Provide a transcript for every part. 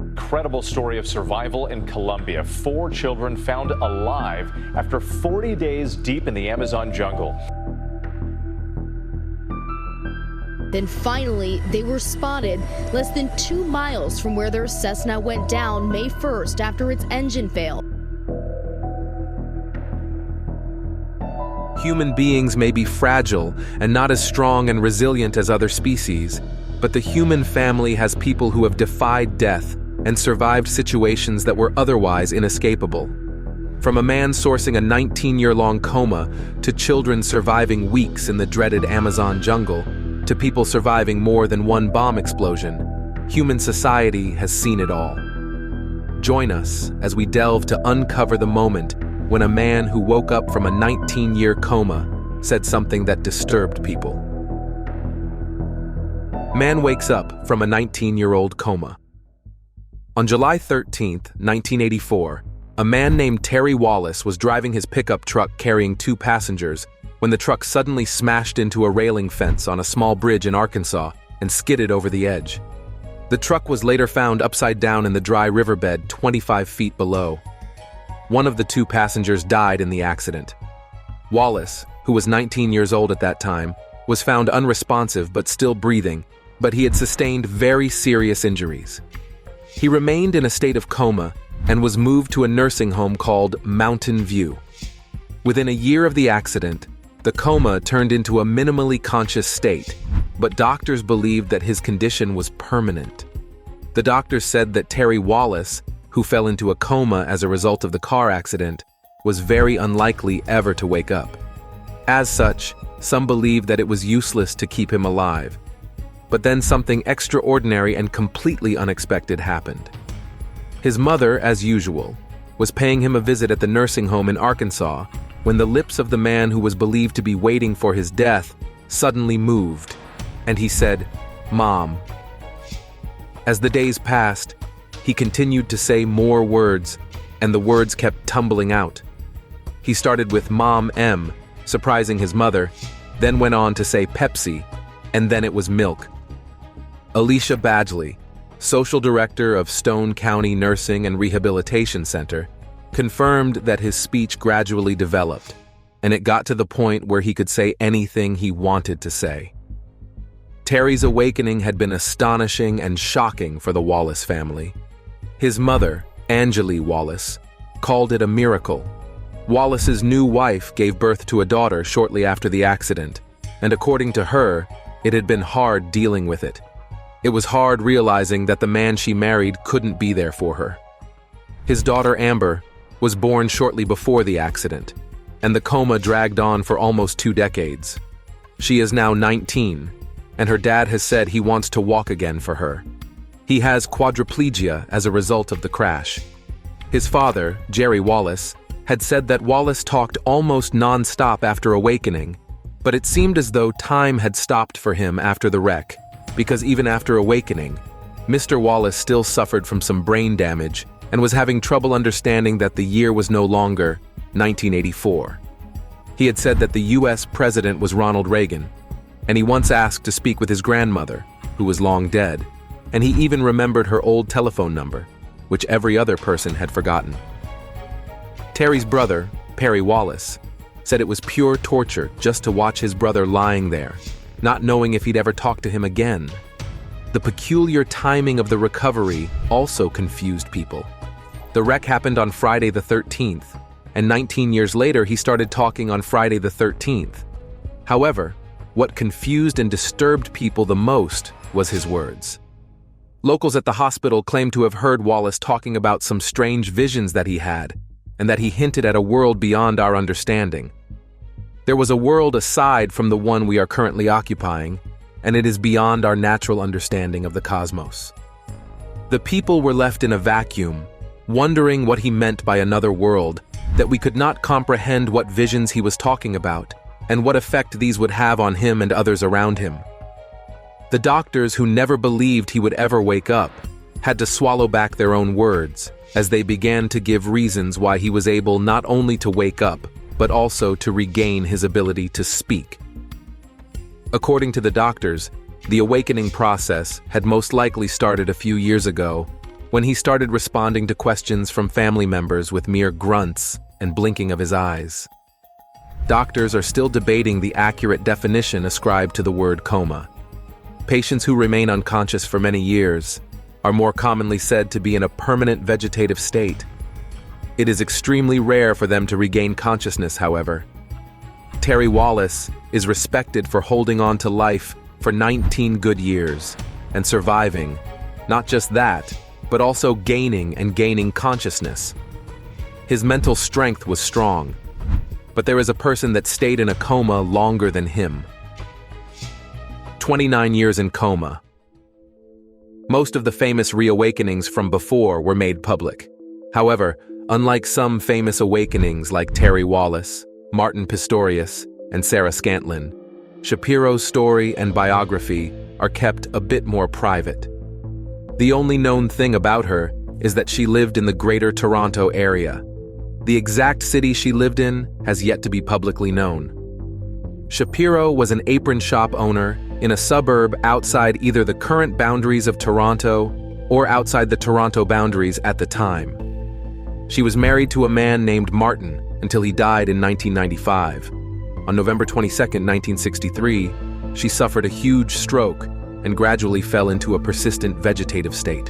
Incredible story of survival in Colombia. 4 children found alive after 40 days deep in the Amazon jungle. Then finally, they were spotted less than 2 miles from where their Cessna went down May 1st after its engine failed. Human beings may be fragile and not as strong and resilient as other species, but the human family has people who have defied death and survived situations that were otherwise inescapable. From a man sourcing a 19-year-long coma to children surviving weeks in the dreaded Amazon jungle, to people surviving more than one bomb explosion, human society has seen it all. Join us as we delve to uncover the moment when a man who woke up from a 19-year coma said something that disturbed people. Man wakes up from a 19-year-old coma. On July 13, 1984, a man named Terry Wallace was driving his pickup truck carrying 2 passengers when the truck suddenly smashed into a railing fence on a small bridge in Arkansas and skidded over the edge. The truck was later found upside down in the dry riverbed 25 feet below. One of the 2 passengers died in the accident. Wallace, who was 19 years old at that time, was found unresponsive but still breathing, but he had sustained very serious injuries. He remained in a state of coma and was moved to a nursing home called Mountain View. Within a year of the accident, the coma turned into a minimally conscious state, but doctors believed that his condition was permanent. The doctors said that Terry Wallace, who fell into a coma as a result of the car accident, was very unlikely ever to wake up. As such, some believed that it was useless to keep him alive. But then something extraordinary and completely unexpected happened. His mother, as usual, was paying him a visit at the nursing home in Arkansas when the lips of the man who was believed to be waiting for his death suddenly moved, and he said, "Mom." As the days passed, he continued to say more words, and the words kept tumbling out. He started with Mom M, surprising his mother, then went on to say Pepsi, and then it was milk. Alicia Badgley, social director of Stone County Nursing and Rehabilitation Center, confirmed that his speech gradually developed, and it got to the point where he could say anything he wanted to say. Terry's awakening had been astonishing and shocking for the Wallace family. His mother, Angelie Wallace, called it a miracle. Wallace's new wife gave birth to a daughter shortly after the accident, and according to her, it had been hard dealing with it. It was hard realizing that the man she married couldn't be there for her. His daughter Amber was born shortly before the accident, and the coma dragged on for almost 2 decades. She is now 19, and her dad has said he wants to walk again for her. He has quadriplegia as a result of the crash. His father, Jerry Wallace, had said that Wallace talked almost non-stop after awakening, but it seemed as though time had stopped for him after the wreck, because even after awakening, Mr. Wallace still suffered from some brain damage and was having trouble understanding that the year was no longer 1984. He had said that the U.S. president was Ronald Reagan, and he once asked to speak with his grandmother, who was long dead, and he even remembered her old telephone number, which every other person had forgotten. Terry's brother, Perry Wallace, said it was pure torture just to watch his brother lying there, not knowing if he'd ever talk to him again. The peculiar timing of the recovery also confused people. The wreck happened on Friday the 13th, and 19 years later he started talking on Friday the 13th. However, what confused and disturbed people the most was his words. Locals at the hospital claimed to have heard Wallace talking about some strange visions that he had, and that he hinted at a world beyond our understanding. There was a world aside from the one we are currently occupying, and it is beyond our natural understanding of the cosmos. The people were left in a vacuum, wondering what he meant by another world, that we could not comprehend what visions he was talking about, and what effect these would have on him and others around him. The doctors, who never believed he would ever wake up, had to swallow back their own words as they began to give reasons why he was able not only to wake up, but also to regain his ability to speak. According to the doctors, the awakening process had most likely started a few years ago when he started responding to questions from family members with mere grunts and blinking of his eyes. Doctors are still debating the accurate definition ascribed to the word coma. Patients who remain unconscious for many years are more commonly said to be in a permanent vegetative state. It is extremely rare for them to regain consciousness, however. Terry Wallace is respected for holding on to life for 19 good years and surviving. Not just that, but also gaining consciousness. His mental strength was strong, but there is a person that stayed in a coma longer than him. 29 years in coma. Most of the famous reawakenings from before were made public. However, unlike some famous awakenings like Terry Wallace, Martin Pistorius, and Sarah Scantlin, Shapiro's story and biography are kept a bit more private. The only known thing about her is that she lived in the Greater Toronto area. The exact city she lived in has yet to be publicly known. Shapiro was an apron shop owner in a suburb outside either the current boundaries of Toronto or outside the Toronto boundaries at the time. She was married to a man named Martin until he died in 1995. On November 22, 1963, she suffered a huge stroke and gradually fell into a persistent vegetative state.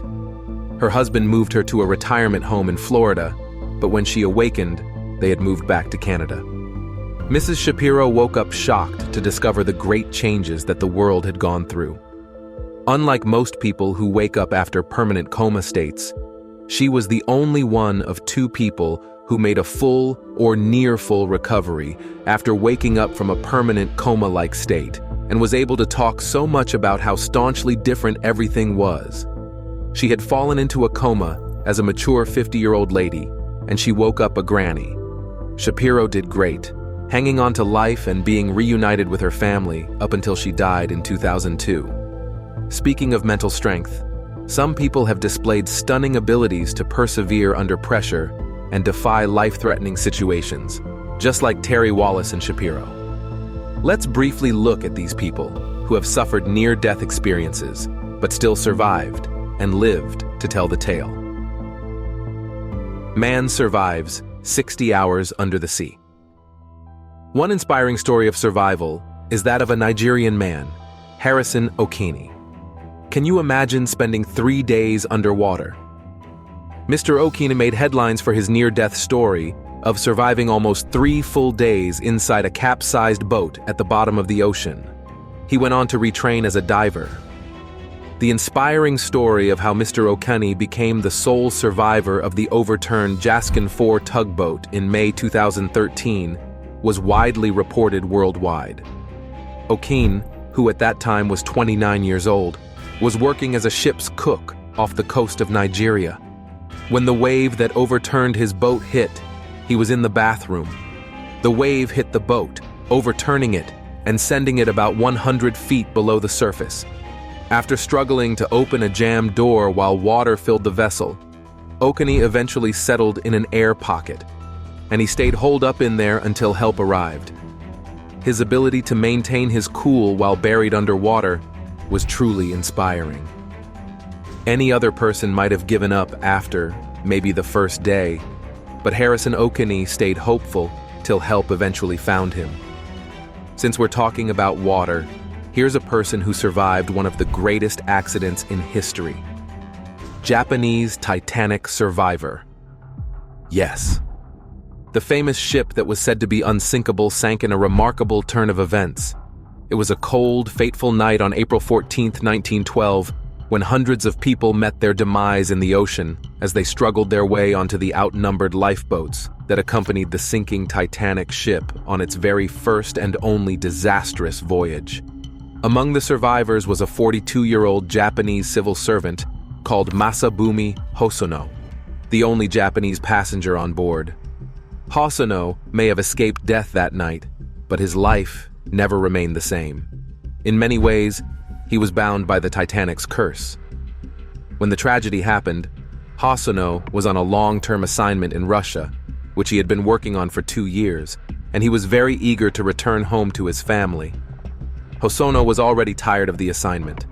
Her husband moved her to a retirement home in Florida, but when she awakened, they had moved back to Canada. Mrs. Shapiro woke up shocked to discover the great changes that the world had gone through. Unlike most people who wake up after permanent coma states, she was the only one of two people who made a full or near full recovery after waking up from a permanent coma-like state, and was able to talk so much about how staunchly different everything was. She had fallen into a coma as a mature 50-year-old lady, and she woke up a granny. Shapiro did great, hanging on to life and being reunited with her family up until she died in 2002. Speaking of mental strength, some people have displayed stunning abilities to persevere under pressure and defy life-threatening situations, just like Terry Wallace and Shapiro. Let's briefly look at these people who have suffered near-death experiences, but still survived and lived to tell the tale. Man survives 60 hours under the sea. One inspiring story of survival is that of a Nigerian man, Harrison Okene. Can you imagine spending 3 days underwater? Mr. Okene made headlines for his near-death story of surviving almost 3 full days inside a capsized boat at the bottom of the ocean. He went on to retrain as a diver. The inspiring story of how Mr. Okene became the sole survivor of the overturned Jaskin 4 tugboat in May 2013 was widely reported worldwide. Okene, who at that time was 29 years old, was working as a ship's cook off the coast of Nigeria. When the wave that overturned his boat hit, he was in the bathroom. The wave hit the boat, overturning it and sending it about 100 feet below the surface. After struggling to open a jammed door while water filled the vessel, Okene eventually settled in an air pocket, and he stayed holed up in there until help arrived. His ability to maintain his cool while buried underwater was truly inspiring. Any other person might have given up after, maybe the first day, but Harrison Okene stayed hopeful till help eventually found him. Since we're talking about water, here's a person who survived one of the greatest accidents in history. Japanese Titanic survivor. Yes. The famous ship that was said to be unsinkable sank in a remarkable turn of events. It was a cold, fateful night on April 14, 1912, when hundreds of people met their demise in the ocean as they struggled their way onto the outnumbered lifeboats that accompanied the sinking Titanic ship on its very first and only disastrous voyage. Among the survivors was a 42-year-old Japanese civil servant called Masabumi Hosono, the only Japanese passenger on board. Hosono may have escaped death that night, but his life never remained the same. In many ways, he was bound by the Titanic's curse. When the tragedy happened, Hosono was on a long-term assignment in Russia, which he had been working on for 2 years, and he was very eager to return home to his family. Hosono was already tired of the assignment.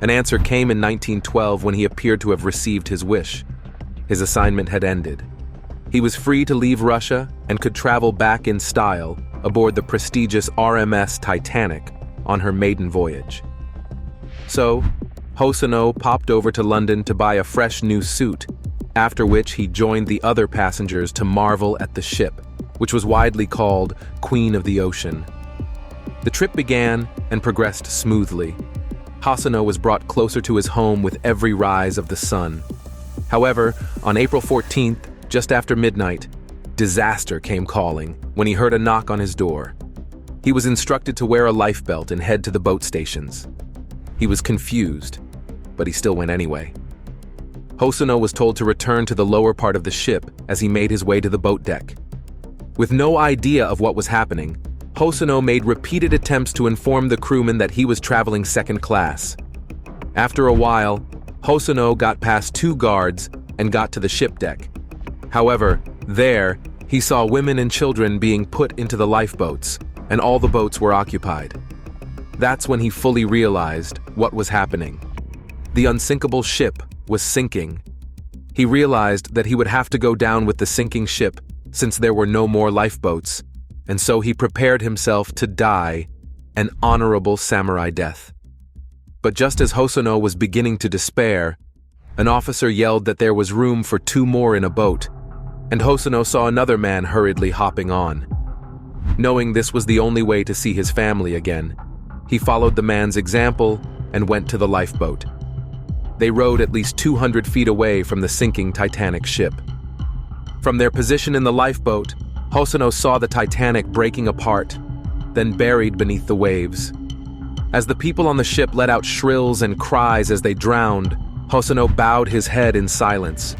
An answer came in 1912 when he appeared to have received his wish. His assignment had ended. He was free to leave Russia and could travel back in style aboard the prestigious RMS Titanic on her maiden voyage. So, Hosono popped over to London to buy a fresh new suit, after which he joined the other passengers to marvel at the ship, which was widely called Queen of the Ocean. The trip began and progressed smoothly. Hosono was brought closer to his home with every rise of the sun. However, on April 14th, just after midnight, disaster came calling when he heard a knock on his door. He was instructed to wear a lifebelt and head to the boat stations. He was confused, but he still went anyway. Hosono was told to return to the lower part of the ship as he made his way to the boat deck. With no idea of what was happening, Hosono made repeated attempts to inform the crewmen that he was traveling second class. After a while, Hosono got past 2 guards and got to the ship deck. However, there, he saw women and children being put into the lifeboats, and all the boats were occupied. That's when he fully realized what was happening. The unsinkable ship was sinking. He realized that he would have to go down with the sinking ship since there were no more lifeboats, and so he prepared himself to die an honorable samurai death. But just as Hosono was beginning to despair, an officer yelled that there was room for 2 more in a boat, and Hosono saw another man hurriedly hopping on. Knowing this was the only way to see his family again, he followed the man's example and went to the lifeboat. They rowed at least 200 feet away from the sinking Titanic ship. From their position in the lifeboat, Hosono saw the Titanic breaking apart, then buried beneath the waves. As the people on the ship let out shrills and cries as they drowned, Hosono bowed his head in silence.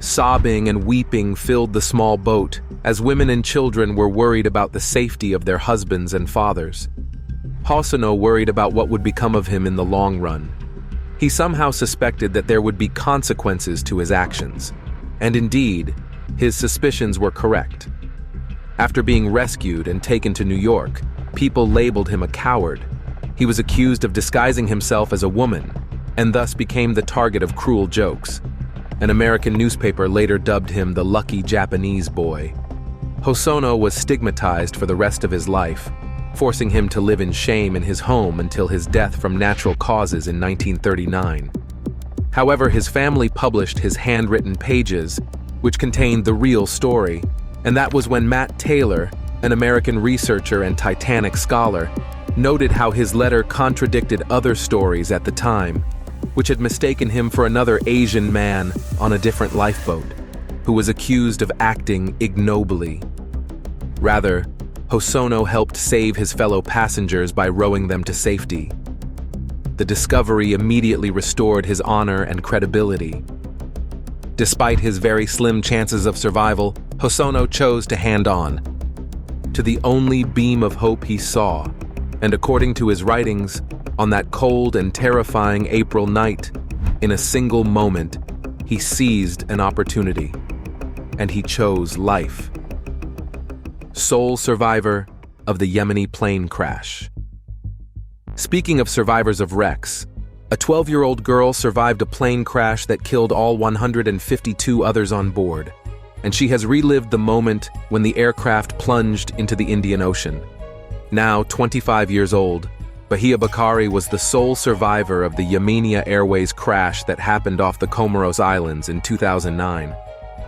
Sobbing and weeping filled the small boat as women and children were worried about the safety of their husbands and fathers. Hosono worried about what would become of him in the long run. He somehow suspected that there would be consequences to his actions. And indeed, his suspicions were correct. After being rescued and taken to New York, people labeled him a coward. He was accused of disguising himself as a woman, and thus became the target of cruel jokes. An American newspaper later dubbed him the lucky Japanese boy. Hosono was stigmatized for the rest of his life, forcing him to live in shame in his home until his death from natural causes in 1939. However, his family published his handwritten pages, which contained the real story, and that was when Matt Taylor, an American researcher and Titanic scholar, noted how his letter contradicted other stories at the time, which had mistaken him for another Asian man on a different lifeboat, who was accused of acting ignobly. Rather, Hosono helped save his fellow passengers by rowing them to safety. The discovery immediately restored his honor and credibility. Despite his very slim chances of survival, Hosono chose to hand on to the only beam of hope he saw, and according to his writings, on that cold and terrifying April night, in a single moment, he seized an opportunity, and he chose life. Sole survivor of the Yemeni plane crash. Speaking of survivors of wrecks, a 12-year-old girl survived a plane crash that killed all 152 others on board, and she has relived the moment when the aircraft plunged into the Indian Ocean. Now 25 years old, Bahia Bakari was the sole survivor of the Yemenia Airways crash that happened off the Comoros Islands in 2009.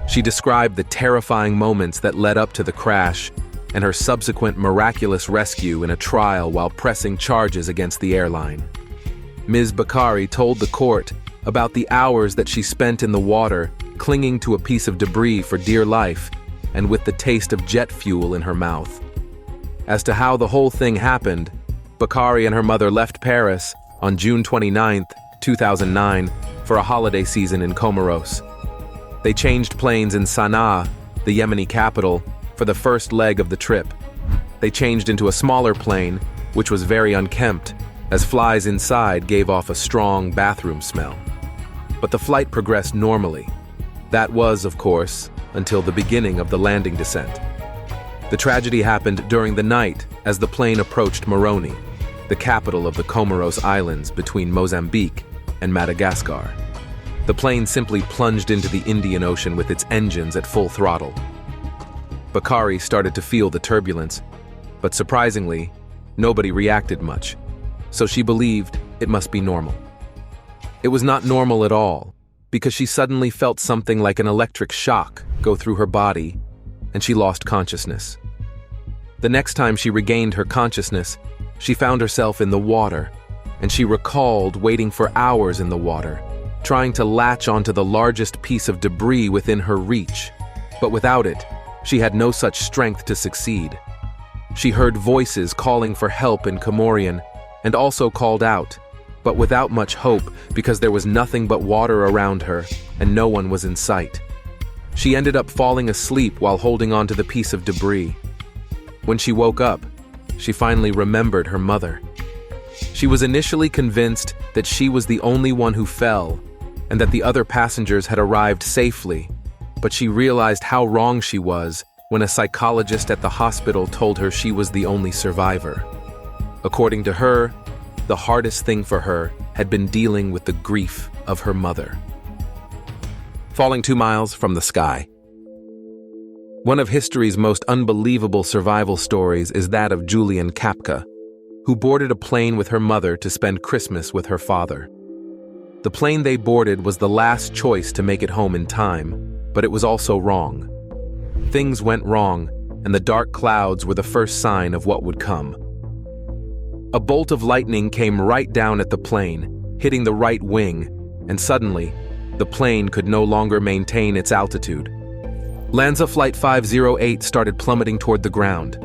She described the terrifying moments that led up to the crash and her subsequent miraculous rescue in a trial while pressing charges against the airline. Ms. Bakari told the court about the hours that she spent in the water, clinging to a piece of debris for dear life and with the taste of jet fuel in her mouth. As to how the whole thing happened, Bakari and her mother left Paris on June 29, 2009, for a holiday season in Comoros. They changed planes in Sana'a, the Yemeni capital, for the first leg of the trip. They changed into a smaller plane, which was very unkempt, as flies inside gave off a strong bathroom smell. But the flight progressed normally. That was, of course, until the beginning of the landing descent. The tragedy happened during the night as the plane approached Moroni. the capital of the Comoros Islands between Mozambique and Madagascar. The plane simply plunged into the Indian Ocean with its engines at full throttle. Bakari started to feel the turbulence, but surprisingly, nobody reacted much, so she believed it must be normal. It was not normal at all, because she suddenly felt something like an electric shock go through her body, and she lost consciousness. The next time she regained her consciousness, she found herself in the water, and she recalled waiting for hours in the water, trying to latch onto the largest piece of debris within her reach, but without it, she had no such strength to succeed. She heard voices calling for help in Comorian, and also called out, but without much hope because there was nothing but water around her and no one was in sight. She ended up falling asleep while holding onto the piece of debris. When she woke up, she finally remembered her mother. She was initially convinced that she was the only one who fell and that the other passengers had arrived safely, but she realized how wrong she was when a psychologist at the hospital told her she was the only survivor. According to her, the hardest thing for her had been dealing with the grief of her mother. Falling 2 miles from the sky. One of history's most unbelievable survival stories is that of Julian Kapka, who boarded a plane with her mother to spend Christmas with her father. The plane they boarded was the last choice to make it home in time, but it was also wrong. Things went wrong, and the dark clouds were the first sign of what would come. A bolt of lightning came right down at the plane, hitting the right wing, and suddenly, the plane could no longer maintain its altitude. Lanza Flight 508 started plummeting toward the ground.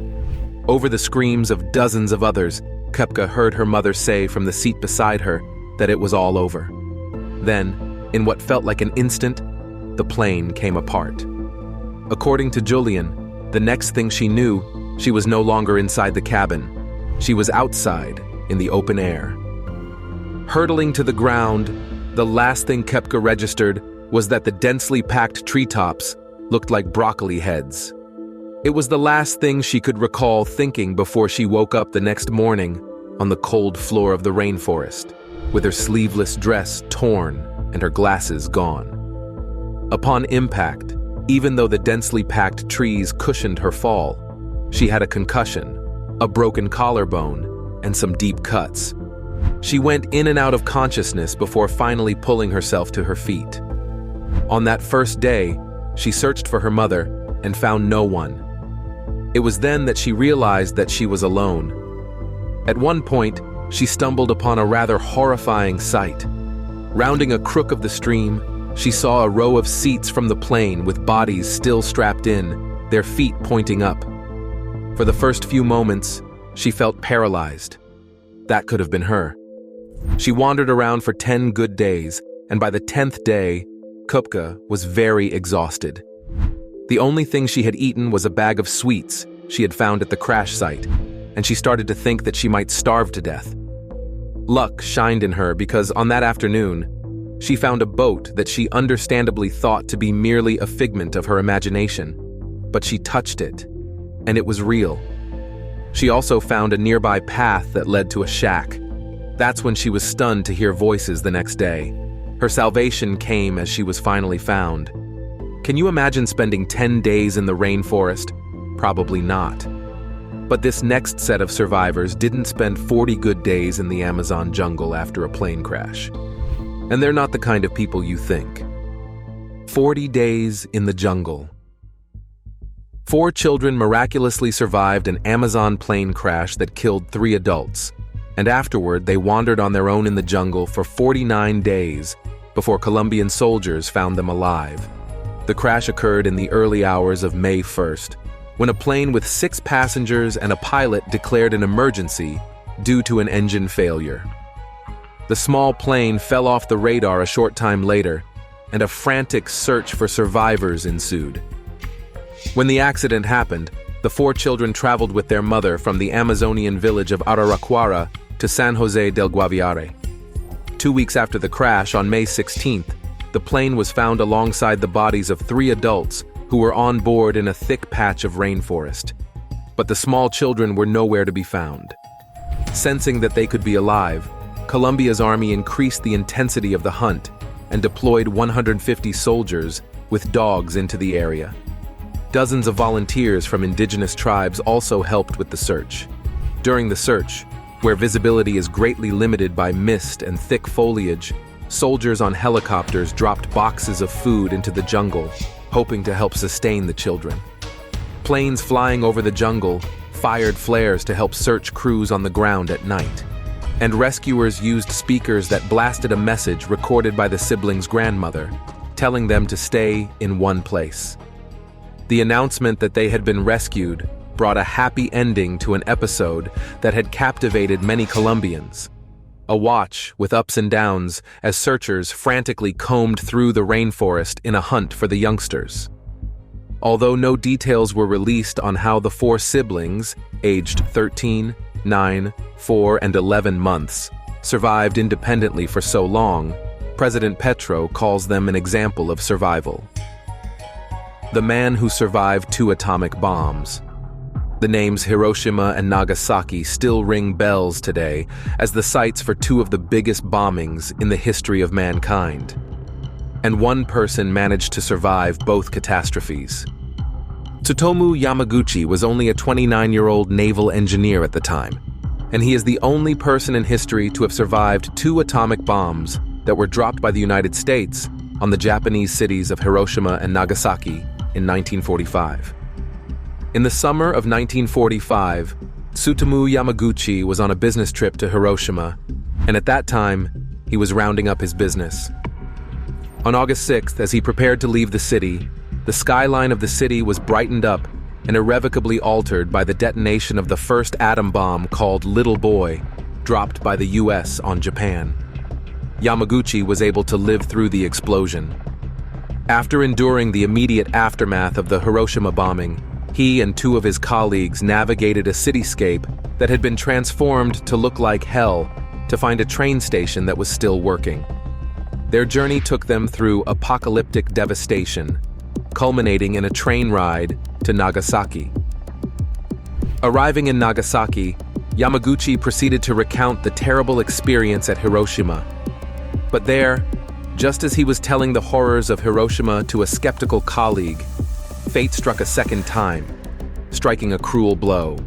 Over the screams of dozens of others, Kapka heard her mother say from the seat beside her that it was all over. Then, in what felt like an instant, the plane came apart. According to Julian, the next thing she knew, she was no longer inside the cabin. She was outside, in the open air. Hurtling to the ground, the last thing Kapka registered was that the densely packed treetops looked like broccoli heads. It was the last thing she could recall thinking before she woke up the next morning on the cold floor of the rainforest, with her sleeveless dress torn and her glasses gone. Upon impact, even though the densely packed trees cushioned her fall, she had a concussion, a broken collarbone, and some deep cuts. She went in and out of consciousness before finally pulling herself to her feet. On that first day, she searched for her mother and found no one. It was then that she realized that she was alone. At one point, she stumbled upon a rather horrifying sight. Rounding a crook of the stream, she saw a row of seats from the plane with bodies still strapped in, their feet pointing up. For the first few moments, she felt paralyzed. That could have been her. She wandered around for 10 good days, and by the 10th day, Kapka was very exhausted. The only thing she had eaten was a bag of sweets she had found at the crash site, and she started to think that she might starve to death. Luck shined in her because on that afternoon, she found a boat that she understandably thought to be merely a figment of her imagination, but she touched it, and it was real. She also found a nearby path that led to a shack. That's when she was stunned to hear voices the next day. Her salvation came as she was finally found. Can you imagine spending 10 days in the rainforest? Probably not. But this next set of survivors didn't spend 40 good days in the Amazon jungle after a plane crash. And they're not the kind of people you think. 40 days in the jungle. 4 children miraculously survived an Amazon plane crash that killed 3 adults, and afterward they wandered on their own in the jungle for 49 days before Colombian soldiers found them alive. The crash occurred in the early hours of May 1st, when a plane with 6 passengers and a pilot declared an emergency due to an engine failure. The small plane fell off the radar a short time later, and a frantic search for survivors ensued. When the accident happened, the 4 children traveled with their mother from the Amazonian village of Araraquara to San Jose del Guaviare. 2 weeks after the crash, on May 16th, the plane was found alongside the bodies of 3 adults who were on board in a thick patch of rainforest. But the small children were nowhere to be found. Sensing that they could be alive, Colombia's army increased the intensity of the hunt and deployed 150 soldiers with dogs into the area. Dozens of volunteers from indigenous tribes also helped with the search. During the search, where visibility is greatly limited by mist and thick foliage, soldiers on helicopters dropped boxes of food into the jungle, hoping to help sustain the children. Planes flying over the jungle fired flares to help search crews on the ground at night. And rescuers used speakers that blasted a message recorded by the siblings' grandmother, telling them to stay in one place. The announcement that they had been rescued brought a happy ending to an episode that had captivated many Colombians. A watch with ups and downs as searchers frantically combed through the rainforest in a hunt for the youngsters. Although no details were released on how the 4 siblings, aged 13, 9, 4, and 11 months, survived independently for so long, President Petro calls them an example of survival. The man who survived 2 atomic bombs. The names Hiroshima and Nagasaki still ring bells today as the sites for 2 of the biggest bombings in the history of mankind. And one person managed to survive both catastrophes. Tsutomu Yamaguchi was only a 29-year-old naval engineer at the time, and he is the only person in history to have survived 2 atomic bombs that were dropped by the United States on the Japanese cities of Hiroshima and Nagasaki in 1945. In the summer of 1945, Tsutomu Yamaguchi was on a business trip to Hiroshima, and at that time, he was rounding up his business. On August 6th, as he prepared to leave the city, the skyline of the city was brightened up and irrevocably altered by the detonation of the first atom bomb called Little Boy, dropped by the US on Japan. Yamaguchi was able to live through the explosion. After enduring the immediate aftermath of the Hiroshima bombing, he and 2 of his colleagues navigated a cityscape that had been transformed to look like hell to find a train station that was still working. Their journey took them through apocalyptic devastation, culminating in a train ride to Nagasaki. Arriving in Nagasaki, Yamaguchi proceeded to recount the terrible experience at Hiroshima. But there, just as he was telling the horrors of Hiroshima to a skeptical colleague, fate struck a second time, striking a cruel blow.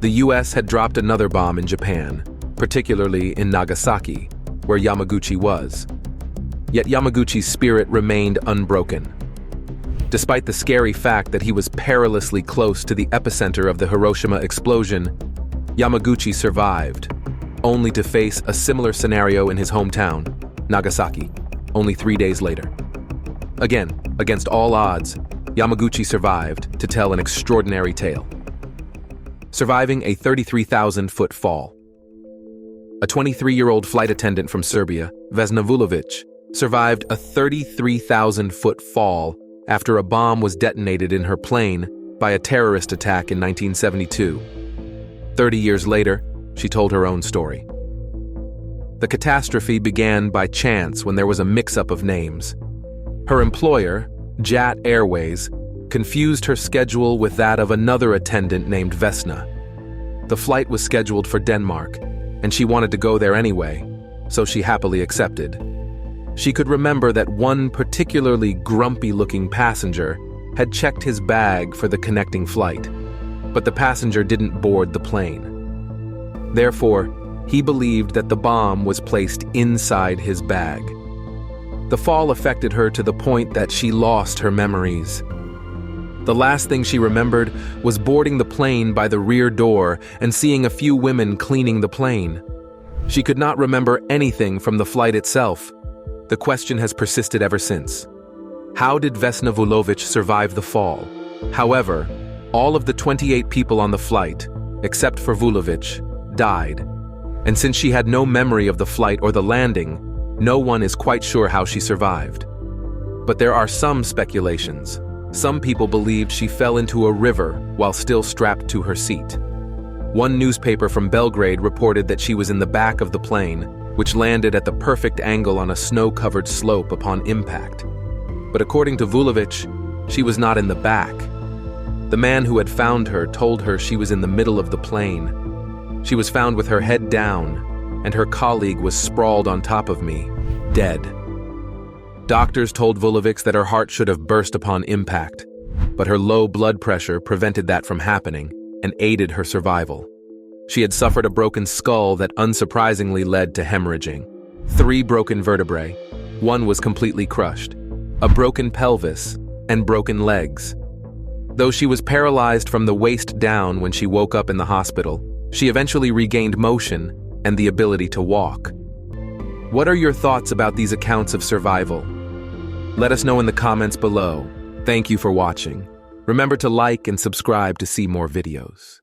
The US had dropped another bomb in Japan, particularly in Nagasaki, where Yamaguchi was. Yet Yamaguchi's spirit remained unbroken. Despite the scary fact that he was perilously close to the epicenter of the Hiroshima explosion, Yamaguchi survived, only to face a similar scenario in his hometown, Nagasaki, only 3 days later. Again, against all odds, Yamaguchi survived to tell an extraordinary tale. Surviving a 33,000-foot fall. A 23-year-old flight attendant from Serbia, Vesna Vulovic, survived a 33,000-foot fall after a bomb was detonated in her plane by a terrorist attack in 1972. 30 years later, she told her own story. The catastrophe began by chance when there was a mix-up of names. Her employer, JAT Airways, confused her schedule with that of another attendant named Vesna. The flight was scheduled for Denmark, and she wanted to go there anyway, so she happily accepted. She could remember that one particularly grumpy-looking passenger had checked his bag for the connecting flight, but the passenger didn't board the plane. Therefore, he believed that the bomb was placed inside his bag. The fall affected her to the point that she lost her memories. The last thing she remembered was boarding the plane by the rear door and seeing a few women cleaning the plane. She could not remember anything from the flight itself. The question has persisted ever since. How did Vesna Vulovic survive the fall? However, all of the 28 people on the flight, except for Vulovic, died. And since she had no memory of the flight or the landing, no one is quite sure how she survived. But there are some speculations. Some people believed she fell into a river while still strapped to her seat. One newspaper from Belgrade reported that she was in the back of the plane, which landed at the perfect angle on a snow-covered slope upon impact. But according to Vulovic, she was not in the back. The man who had found her told her she was in the middle of the plane. She was found with her head down, and her colleague was sprawled on top of me, dead. Doctors told Vulovics that her heart should have burst upon impact, but her low blood pressure prevented that from happening and aided her survival. She had suffered a broken skull that unsurprisingly led to hemorrhaging, 3 broken vertebrae, 1 was completely crushed, a broken pelvis, and broken legs. Though she was paralyzed from the waist down when she woke up in the hospital, she eventually regained motion and the ability to walk. What are your thoughts about these accounts of survival? Let us know in the comments below. Thank you for watching. Remember to like and subscribe to see more videos.